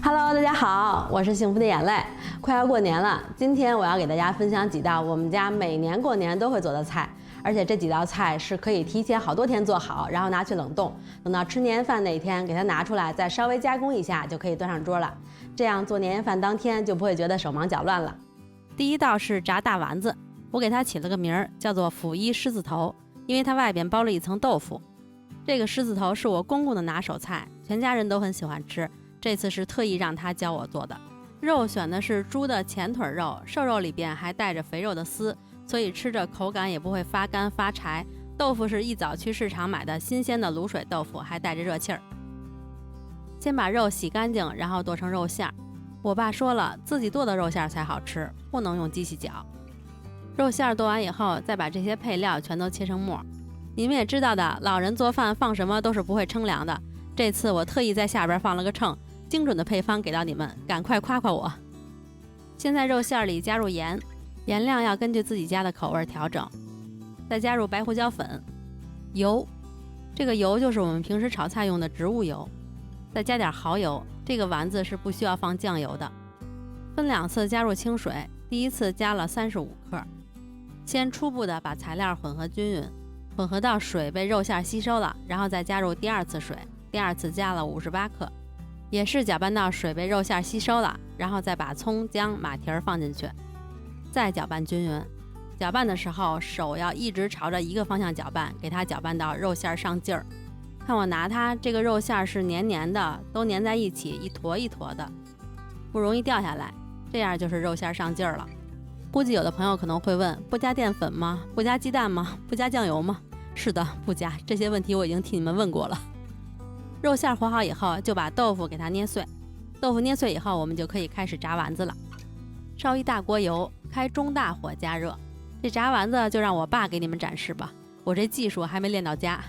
Hello， 大家好，我是幸福的眼泪。快要过年了，今天我要给大家分享几道我们家每年过年都会做的菜，而且这几道菜是可以提前好多天做好，然后拿去冷冻，等到吃年夜饭那一天给它拿出来，再稍微加工一下就可以端上桌了。这样做年夜饭当天就不会觉得手忙脚乱了。第一道是炸大丸子，我给它起了个名儿，叫做辅一狮子头，因为它外边包了一层豆腐。这个狮子头是我公公的拿手菜，全家人都很喜欢吃。这次是特意让他教我做的，肉选的是猪的前腿肉，瘦肉里边还带着肥肉的丝，所以吃着口感也不会发干发柴。豆腐是一早去市场买的新鲜的卤水豆腐，还带着热气儿。先把肉洗干净，然后剁成肉馅儿。我爸说了，自己剁的肉馅儿才好吃，不能用机器搅。肉馅儿剁完以后，再把这些配料全都切成末。你们也知道的，老人做饭放什么都是不会称量的，这次我特意在下边放了个秤，精准的配方给到你们，赶快夸夸我。先在肉馅里加入盐，盐量要根据自己家的口味调整。再加入白胡椒粉、油，这个油就是我们平时炒菜用的植物油。再加点蚝油，这个丸子是不需要放酱油的。分2次加入清水，第一次加了35克。先初步的把材料混合均匀，混合到水被肉馅吸收了，然后再加入第2次水，第2次加了58克。也是搅拌到水被肉馅吸收了，然后再把葱、姜、马蹄儿放进去，再搅拌均匀。搅拌的时候手要一直朝着一个方向搅拌，给它搅拌到肉馅上劲儿。看我拿它，这个肉馅是黏黏的，都粘在一起，一坨一坨的，不容易掉下来，这样就是肉馅上劲儿了。估计有的朋友可能会问，不加淀粉吗？不加鸡蛋吗？不加酱油吗？是的，不加，这些问题我已经替你们问过了。肉馅和好以后，就把豆腐给它捏碎。豆腐捏碎以后，我们就可以开始炸丸子了。烧一大锅油，开中大火加热。这炸丸子就让我爸给你们展示吧，我这技术还没练到家，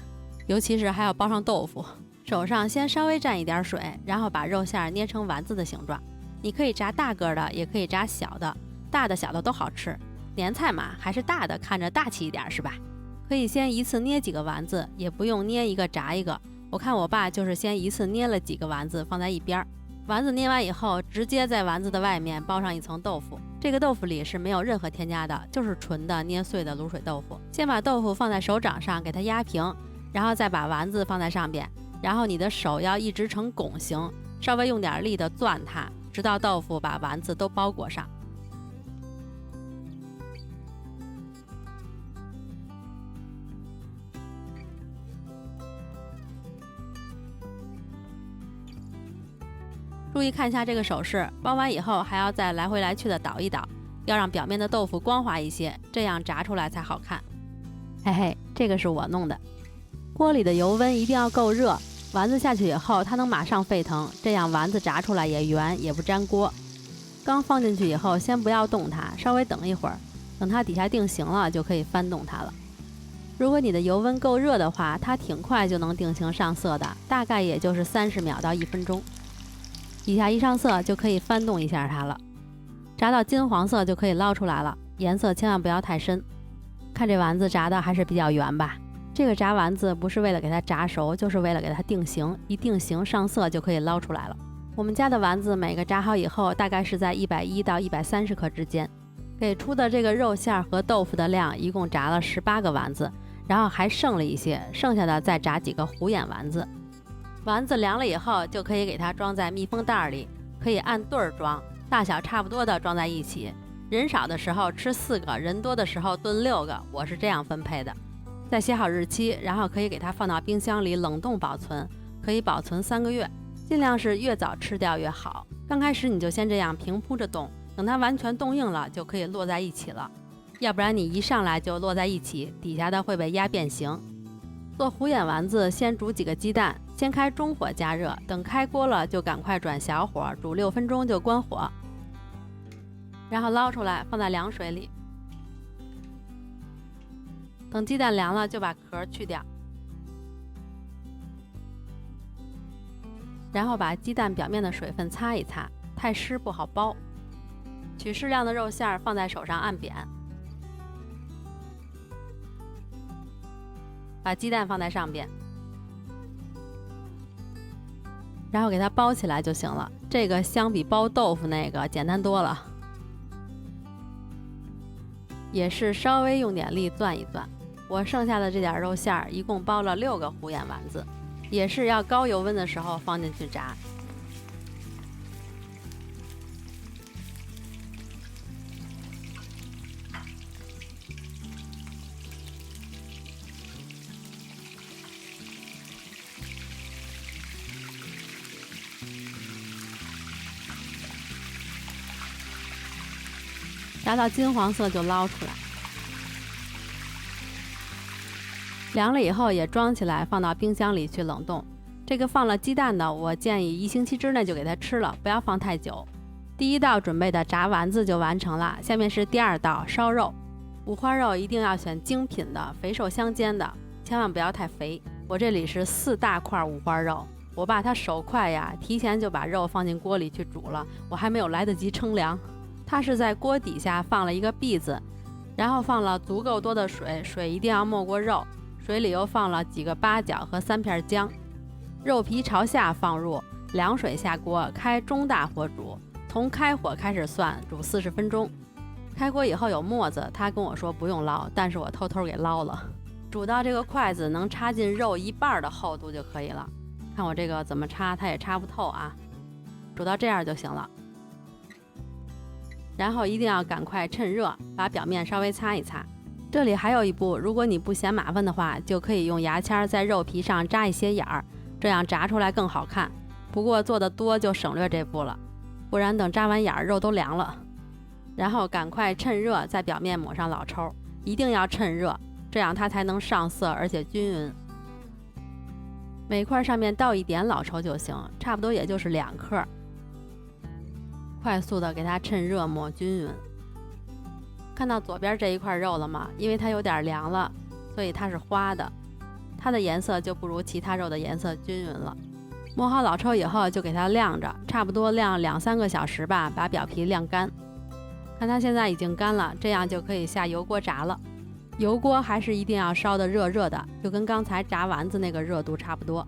尤其是还要包上豆腐。手上先稍微蘸一点水，然后把肉馅捏成丸子的形状。你可以炸大个的，也可以炸小的，大的小的都好吃。年菜嘛，还是大的看着大气一点是吧？可以先一次捏几个丸子，也不用捏一个炸一个。我看我爸就是先一次捏了几个丸子放在一边，丸子捏完以后，直接在丸子的外面包上一层豆腐。这个豆腐里是没有任何添加的，就是纯的捏碎的卤水豆腐。先把豆腐放在手掌上给它压平，然后再把丸子放在上边，然后你的手要一直成拱形，稍微用点力的攥它，直到豆腐把丸子都包裹上。注意看一下这个手势，包完以后还要再来回来去的倒一倒，要让表面的豆腐光滑一些，这样炸出来才好看。嘿嘿，这个是我弄的。锅里的油温一定要够热，丸子下去以后它能马上沸腾，这样丸子炸出来也圆也不粘锅。刚放进去以后先不要动它，稍微等一会儿，等它底下定型了就可以翻动它了。如果你的油温够热的话，它挺快就能定型上色的，大概也就是30秒到1分钟。底下一上色就可以翻动一下它了，炸到金黄色就可以捞出来了，颜色千万不要太深。看这丸子炸的还是比较圆吧，这个炸丸子不是为了给它炸熟，就是为了给它定型，一定型上色就可以捞出来了。我们家的丸子每个炸好以后大概是在110到130克之间。给出的这个肉馅和豆腐的量一共炸了18个丸子，然后还剩了一些，剩下的再炸几个虎眼丸子。丸子凉了以后就可以给它装在密封袋里，可以按对儿装，大小差不多的装在一起。人少的时候吃4个，人多的时候炖6个，我是这样分配的。再写好日期，然后可以给它放到冰箱里冷冻保存，可以保存3个月，尽量是越早吃掉越好。刚开始你就先这样平铺着冻，等它完全冻硬了就可以摞在一起了，要不然你一上来就摞在一起，底下的会被压变形。做虎眼丸子先煮几个鸡蛋，先开中火加热，等开锅了就赶快转小火煮6分钟就关火，然后捞出来放在凉水里。等鸡蛋凉了就把壳去掉，然后把鸡蛋表面的水分擦一擦，太湿不好包。取适量的肉馅放在手上按扁，把鸡蛋放在上边，然后给它包起来就行了。这个相比包豆腐那个简单多了，也是稍微用点力攥一攥。我剩下的这点肉馅儿一共包了6个虎眼丸子，也是要高油温的时候放进去炸。炸到金黄色就捞出来，凉了以后也装起来，放到冰箱里去冷冻。这个放了鸡蛋的，我建议1星期之内就给它吃了，不要放太久。第一道准备的炸丸子就完成了，下面是第2道烧肉。五花肉一定要选精品的，肥瘦相间的，千万不要太肥。我这里是4大块五花肉，我爸他手快呀，提前就把肉放进锅里去煮了，我还没有来得及称量。他是在锅底下放了一个篦子，然后放了足够多的水，水一定要没过肉，水里又放了几个八角和3片姜，肉皮朝下放入，凉水下锅，开中大火煮，从开火开始算，煮40分钟。开锅以后有沫子，他跟我说不用捞，但是我偷偷给捞了。煮到这个筷子能插进肉1半的厚度就可以了。看我这个怎么插，它也插不透啊。煮到这样就行了。然后一定要赶快趁热把表面稍微擦一擦。这里还有一步，如果你不嫌麻烦的话，就可以用牙签在肉皮上扎一些眼儿，这样炸出来更好看。不过做的多就省略这步了，不然等扎完眼儿肉都凉了。然后赶快趁热在表面抹上老抽，一定要趁热，这样它才能上色而且均匀。每块上面倒一点老抽就行，差不多也就是2克。快速的给它趁热抹均匀。看到左边这一块肉了吗？因为它有点凉了，所以它是花的，它的颜色就不如其他肉的颜色均匀了。抹好老抽以后就给它晾着，差不多晾2-3个小时吧，把表皮晾干。看它现在已经干了，这样就可以下油锅炸了。油锅还是一定要烧的热热的，就跟刚才炸丸子那个热度差不多。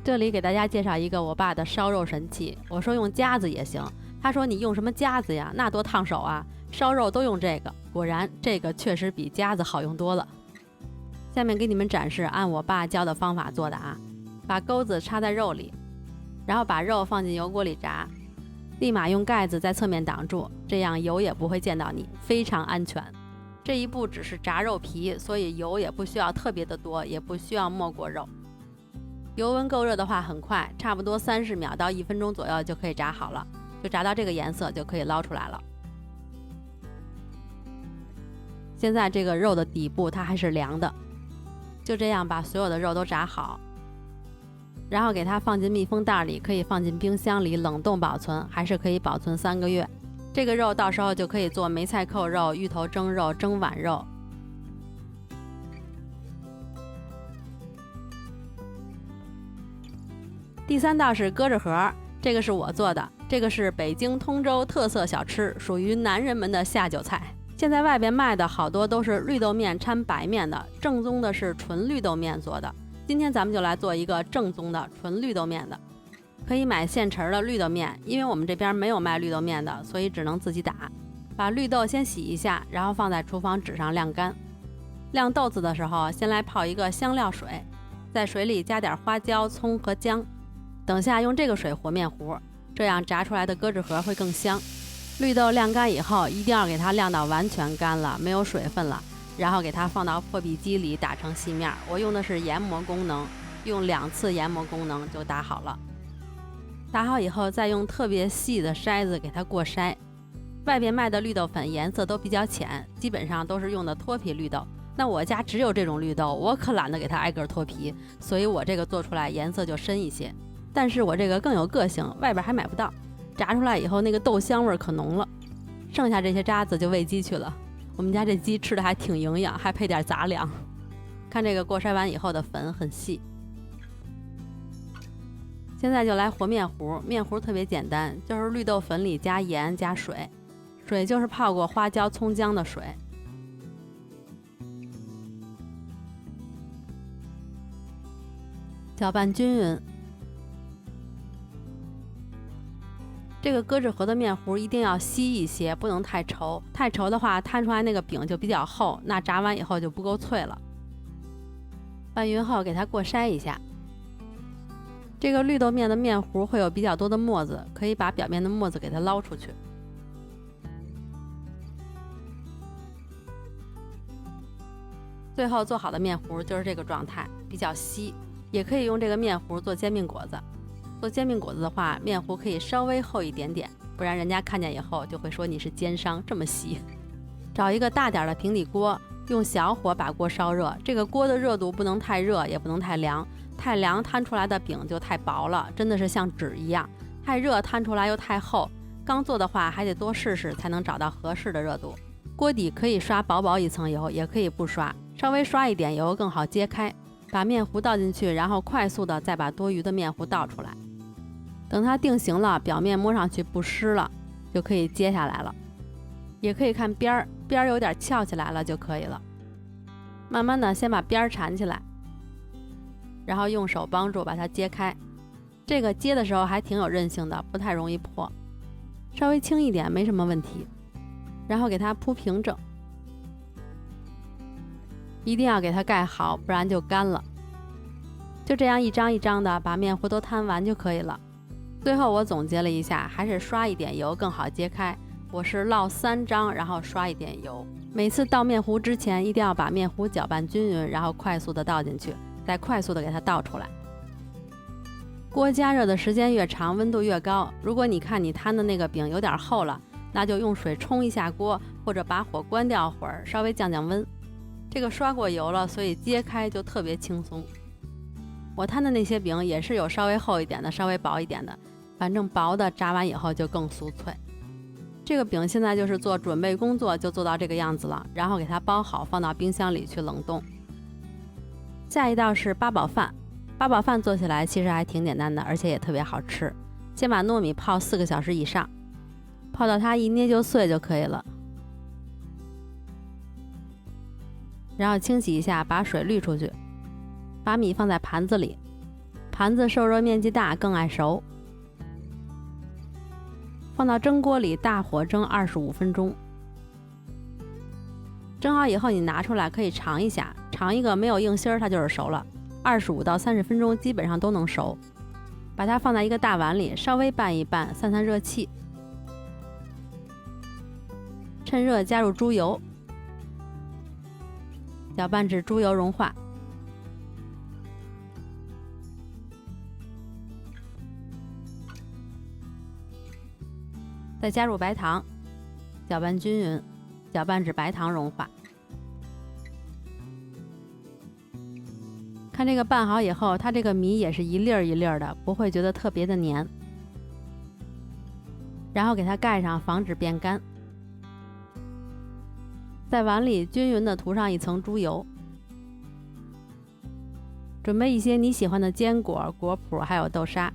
这里给大家介绍一个我爸的烧肉神器，我说用夹子也行，他说你用什么夹子呀？那多烫手啊！烧肉都用这个，果然这个确实比夹子好用多了。下面给你们展示按我爸教的方法做的啊，把钩子插在肉里，然后把肉放进油锅里炸，立马用盖子在侧面挡住，这样油也不会溅到你，非常安全。这一步只是炸肉皮，所以油也不需要特别的多，也不需要没过肉。油温够热的话很快，差不多30秒到1分钟左右就可以炸好了，就炸到这个颜色就可以捞出来了。现在这个肉的底部它还是凉的，就这样把所有的肉都炸好，然后给它放进密封袋里，可以放进冰箱里冷冻保存，还是可以保存3个月。这个肉到时候就可以做梅菜扣肉、芋头蒸肉、蒸碗肉。第3道是鸽子盒，这个是我做的，这个是北京通州特色小吃，属于男人们的下酒菜。现在外边卖的好多都是绿豆面掺白面的，正宗的是纯绿豆面做的。今天咱们就来做一个正宗的纯绿豆面的。可以买现成的绿豆面，因为我们这边没有卖绿豆面的，所以只能自己打。把绿豆先洗一下，然后放在厨房纸上晾干。晾豆子的时候，先来泡一个香料水，在水里加点花椒、葱和姜，等下用这个水和面糊，这样炸出来的鸽子盒会更香。绿豆晾干以后，一定要给它晾到完全干了，没有水分了，然后给它放到破壁机里打成细面。我用的是研磨功能，用2次研磨功能就打好了。打好以后，再用特别细的筛子给它过筛。外边卖的绿豆粉颜色都比较浅，基本上都是用的脱皮绿豆。那我家只有这种绿豆，我可懒得给它挨个脱皮，所以我这个做出来颜色就深一些。但是我这个更有个性，外边还买不到。炸出来以后，那个豆香味可浓了。剩下这些渣子就喂鸡去了。我们家这鸡吃的还挺营养，还配点杂粮。看这个过筛完以后的粉很细。现在就来和面糊，面糊特别简单，就是绿豆粉里加盐加水，水就是泡过花椒葱姜的水。搅拌均匀，这个搁置盒的面糊一定要稀一些，不能太稠，太稠的话摊出来那个饼就比较厚，那炸完以后就不够脆了。拌匀后给它过筛一下。这个绿豆面的面糊会有比较多的沫子，可以把表面的沫子给它捞出去。最后做好的面糊就是这个状态，比较稀，也可以用这个面糊做煎饼果子。做煎饼果子的话，面糊可以稍微厚一点点，不然人家看见以后就会说你是奸商，这么稀。找一个大点的平底锅，用小火把锅烧热，这个锅的热度不能太热，也不能太凉，太凉摊出来的饼就太薄了，真的是像纸一样；太热摊出来又太厚，刚做的话还得多试试才能找到合适的热度。锅底可以刷薄薄一层油，也可以不刷，稍微刷一点油更好揭开。把面糊倒进去，然后快速的再把多余的面糊倒出来。等它定型了，表面摸上去不湿了，就可以揭下来了。也可以看边儿有点翘起来了就可以了。慢慢的先把边儿缠起来，然后用手帮助把它揭开。这个揭的时候还挺有韧性的，不太容易破，稍微轻一点没什么问题。然后给它铺平整，一定要给它盖好，不然就干了。就这样一张一张的把面糊都摊完就可以了。最后我总结了一下，还是刷一点油更好揭开。我是烙3张，然后刷一点油。每次倒面糊之前一定要把面糊搅拌均匀，然后快速的倒进去，再快速的给它倒出来。锅加热的时间越长，温度越高。如果你看你摊的那个饼有点厚了，那就用水冲一下锅，或者把火关掉会儿，稍微降降温。这个刷过油了，所以揭开就特别轻松。我摊的那些饼也是有稍微厚一点的，稍微薄一点的，反正薄的炸完以后就更酥脆。这个饼现在就是做准备工作就做到这个样子了，然后给它包好，放到冰箱里去冷冻。下一道是八宝饭。八宝饭做起来其实还挺简单的，而且也特别好吃。先把糯米泡4个小时以上，泡到它一捏就碎就可以了。然后清洗一下，把水滤出去，把米放在盘子里，盘子受热面积大，更爱熟。放到蒸锅里，大火蒸25分钟。蒸好以后你拿出来可以尝一下，尝一个没有硬芯儿它就是熟了，25到30分钟基本上都能熟。把它放在一个大碗里，稍微拌一拌，散散热气。趁热加入猪油，搅拌至猪油融化。再加入白糖，搅拌均匀，搅拌至白糖融化。看这个拌好以后，它这个米也是一粒儿一粒儿的，不会觉得特别的黏。然后给它盖上，防止变干。在碗里均匀的涂上一层猪油。准备一些你喜欢的坚果、果脯还有豆沙。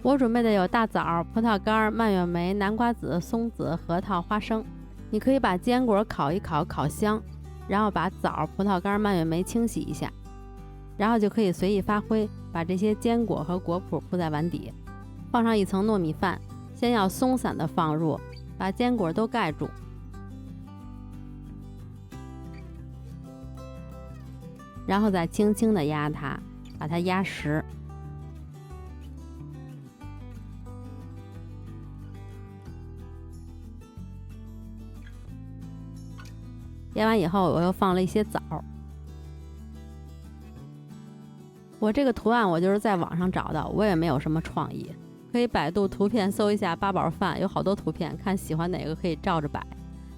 我准备的有大枣、葡萄干、蔓越莓、南瓜子、松子、核桃、花生。你可以把坚果烤一烤，烤香，然后把枣、葡萄干、蔓越莓清洗一下，然后就可以随意发挥，把这些坚果和果脯铺在碗底，放上一层糯米饭，先要松散的放入，把坚果都盖住，然后再轻轻的压它，把它压实。压完以后，我又放了一些枣。我这个图案我就是在网上找的，我也没有什么创意，可以百度图片搜一下八宝饭，有好多图片，看喜欢哪个可以照着摆，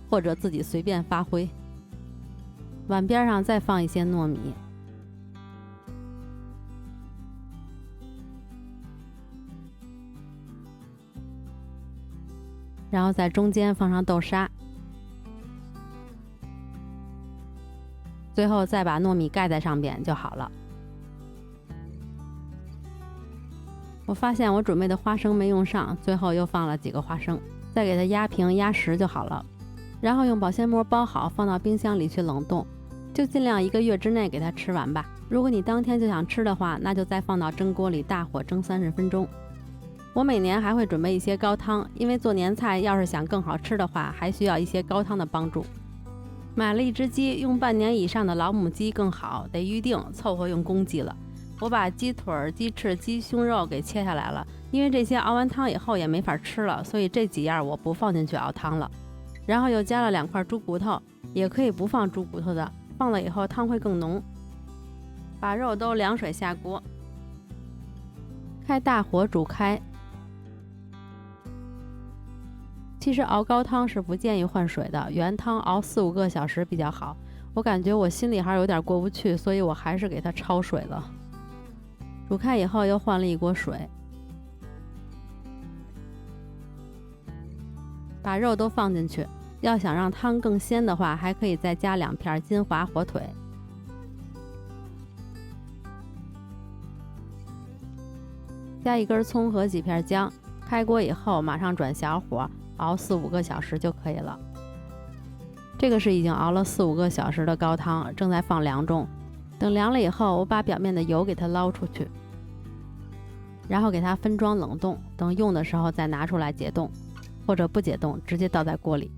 或者自己随便发挥。碗边上再放一些糯米，然后在中间放上豆沙，最后再把糯米盖在上边就好了。我发现我准备的花生没用上，最后又放了几个花生，再给它压平压实就好了。然后用保鲜膜包好，放到冰箱里去冷冻，就尽量1个月之内给它吃完吧。如果你当天就想吃的话，那就再放到蒸锅里大火蒸30分钟。我每年还会准备一些高汤，因为做年菜要是想更好吃的话，还需要一些高汤的帮助。买了一只鸡，用半年以上的老母鸡更好，得预定，凑合用公鸡了。我把鸡腿、鸡翅、鸡胸肉给切下来了，因为这些熬完汤以后也没法吃了，所以这几样我不放进去熬汤了。然后又加了2块猪骨头，也可以不放猪骨头的，放了以后汤会更浓。把肉都凉水下锅，开大火煮开。其实熬高汤是不建议换水的，原汤熬4、5个小时比较好。我感觉我心里还是有点过不去，所以我还是给它焯水了。煮开以后又换了一锅水，把肉都放进去。要想让汤更鲜的话，还可以再加2片金华火腿。加1根葱和几片姜。开锅以后马上转小火，熬4、5个小时就可以了。这个是已经熬了4、5个小时的高汤，正在放凉中。等凉了以后，我把表面的油给它捞出去，然后给它分装冷冻，等用的时候再拿出来解冻，或者不解冻直接倒在锅里。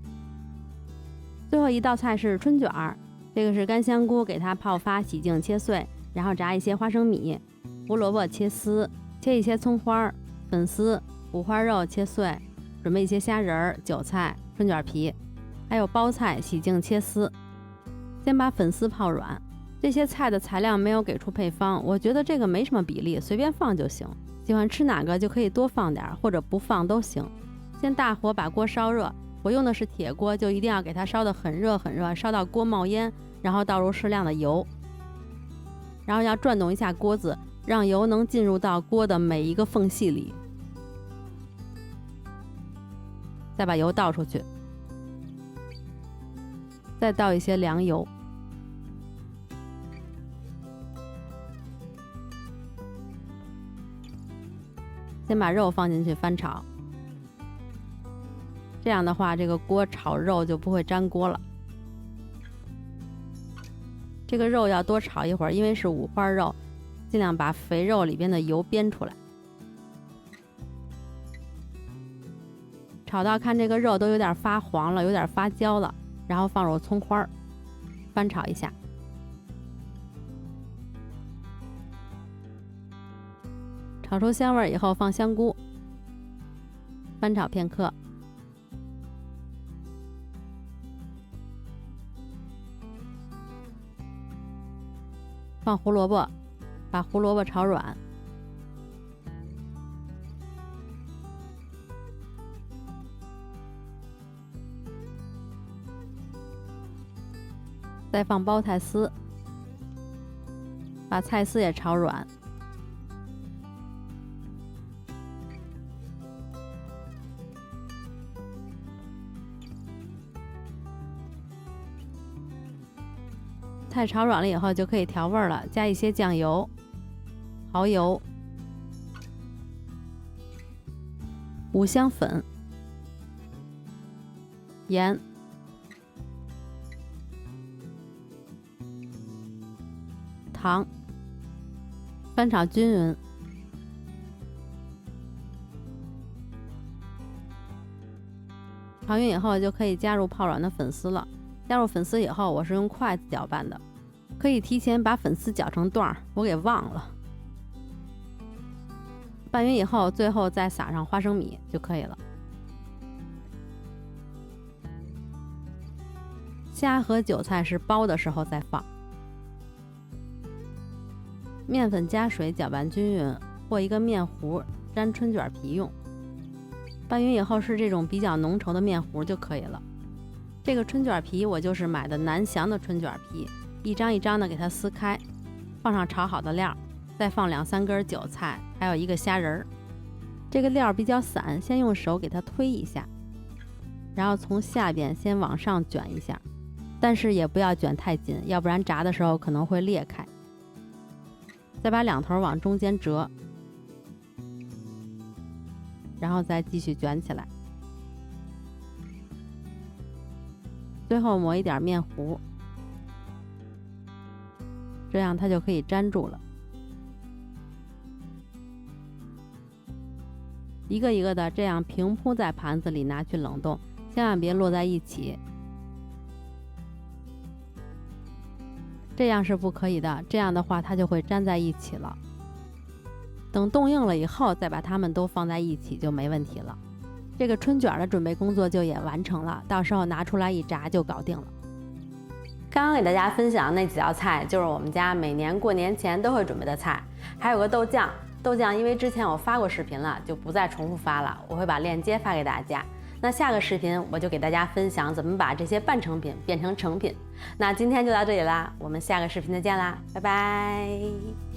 最后一道菜是春卷儿，这个是干香菇，给它泡发洗净切碎，然后炸一些花生米，胡萝卜切丝，切一些葱花、粉丝、五花肉切碎，准备一些虾仁儿、韭菜、春卷皮，还有包菜洗净切丝。先把粉丝泡软。这些菜的材料没有给出配方，我觉得这个没什么比例，随便放就行。喜欢吃哪个就可以多放点，或者不放都行。先大火把锅烧热，我用的是铁锅，就一定要给它烧得很热很热，烧到锅冒烟，然后倒入适量的油，然后要转动一下锅子，让油能进入到锅的每一个缝隙里。再把油倒出去，再倒一些凉油，先把肉放进去翻炒。这样的话，这个锅炒肉就不会粘锅了。这个肉要多炒一会儿，因为是五花肉，尽量把肥肉里边的油煸出来。炒到看这个肉都有点发黄了，有点发焦了，然后放入葱花，翻炒一下。炒出香味以后放香菇，翻炒片刻。放胡萝卜，把胡萝卜炒软。再放包菜丝，把菜丝也炒软。菜炒软了以后就可以调味了，加一些酱油、蚝油、五香粉、盐、糖，翻炒均匀。炒匀以后就可以加入泡软的粉丝了。加入粉丝以后，我是用筷子搅拌的，可以提前把粉丝搅成段，我给忘了。拌匀以后，最后再撒上花生米就可以了。虾和韭菜是煲的时候再放。面粉加水搅拌均匀，和一个面糊沾春卷皮用。拌匀以后是这种比较浓稠的面糊就可以了。这个春卷皮我就是买的南翔的春卷皮，一张一张的给它撕开，放上炒好的料，再放2、3根韭菜，还有一个虾仁儿。这个料比较散，先用手给它推一下，然后从下边先往上卷一下，但是也不要卷太紧，要不然炸的时候可能会裂开。再把两头往中间折，然后再继续卷起来。最后抹一点面糊，这样它就可以粘住了。一个一个的这样平铺在盘子里拿去冷冻，千万别摞在一起，这样是不可以的，这样的话它就会粘在一起了。等冻硬了以后，再把它们都放在一起就没问题了。这个春卷的准备工作就也完成了，到时候拿出来一炸就搞定了。刚刚给大家分享那几道菜，就是我们家每年过年前都会准备的菜，还有个豆酱。豆酱因为之前我发过视频了，就不再重复发了，我会把链接发给大家。那下个视频我就给大家分享怎么把这些半成品变成成品。那今天就到这里啦，我们下个视频再见啦，拜拜。